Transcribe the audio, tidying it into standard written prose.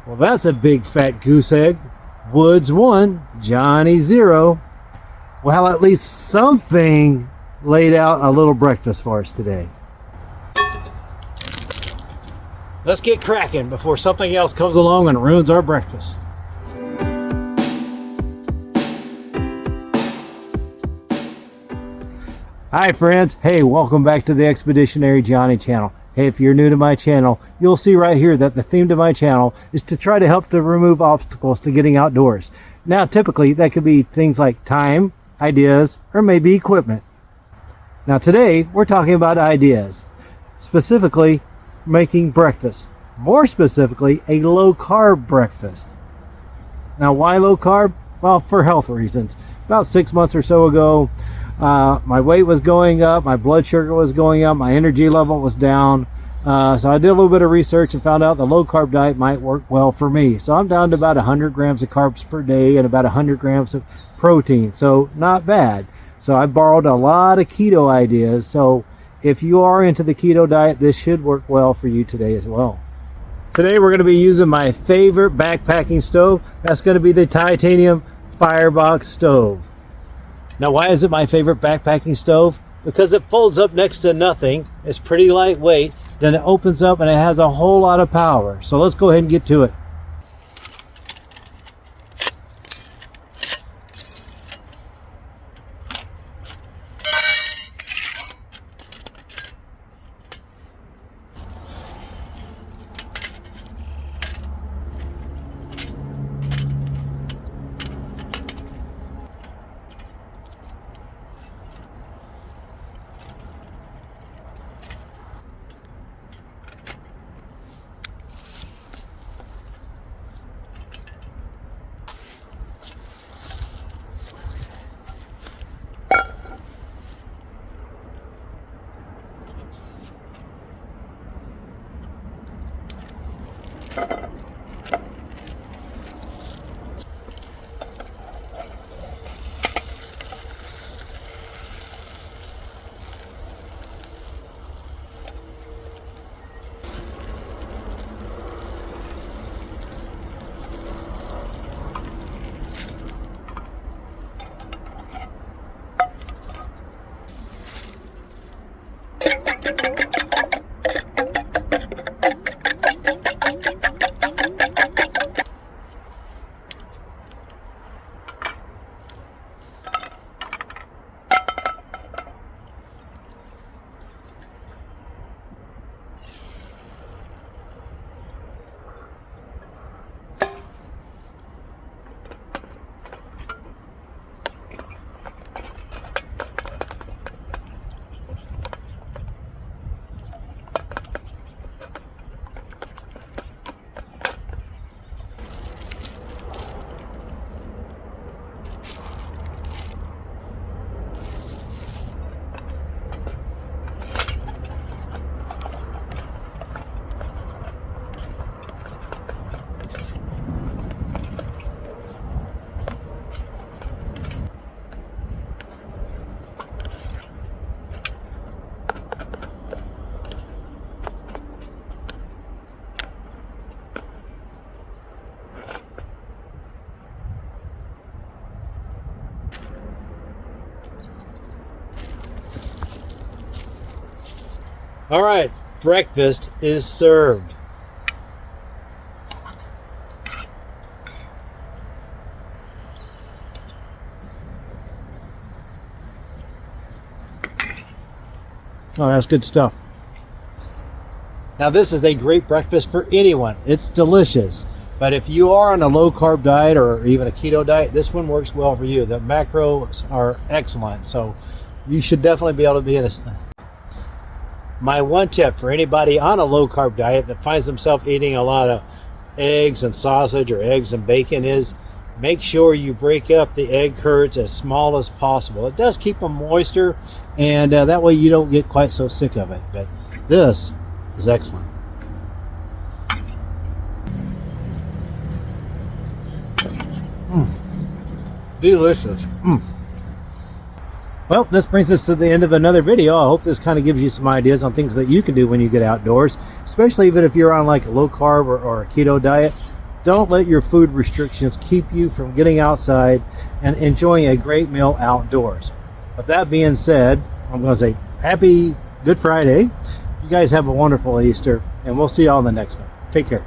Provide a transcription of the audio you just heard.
Well, that's a big fat goose egg. Woods 1, Johnny 0. Well, at least something laid out a little breakfast for us today. Let's get cracking before something else comes along and ruins our breakfast. Hi friends, hey, welcome back to the Expeditionary Johnny channel. Hey, if you're new to my channel, you'll see right here that the theme to my channel is to try to help to remove obstacles to getting outdoors. Now, typically that could be things like time, ideas, or maybe equipment. Now today, we're talking about ideas, specifically making breakfast. More specifically, a low-carb breakfast. Now, why low carb? Well, for health reasons. About 6 months or so ago, my weight was going up, my blood sugar was going up, my energy level was down. So I did a little bit of research and found out the low-carb diet might work well for me. So I'm down to about 100 grams of carbs per day and about 100 grams of protein. So not bad. So I borrowed a lot of keto ideas. So if you are into the keto diet, this should work well for you today as well. Today we're going to be using my favorite backpacking stove. That's going to be the titanium Firebox stove. Now, why is it my favorite backpacking stove? Because it folds up next to nothing. It's pretty lightweight. Then it opens up and it has a whole lot of power. So let's go ahead and get to it. All right, breakfast is served. Oh, that's good stuff. Now, this is a great breakfast for anyone. It's delicious. But if you are on a low-carb diet or even a keto diet, this one works well for you. The macros are excellent, so you should definitely be able to be in a... My one tip for anybody on a low-carb diet that finds themselves eating a lot of eggs and sausage or eggs and bacon is make sure you break up the egg curds as small as possible. It does keep them moister, and that way you don't get quite so sick of it. But this is excellent. Delicious. Well, this brings us to the end of another video. I hope this kind of gives you some ideas on things that you can do when you get outdoors, especially even if you're on like a low carb or a keto diet. Don't let your food restrictions keep you from getting outside and enjoying a great meal outdoors. With that being said, I'm going to say happy Good Friday. You guys have a wonderful Easter, and we'll see you all in the next one. Take care.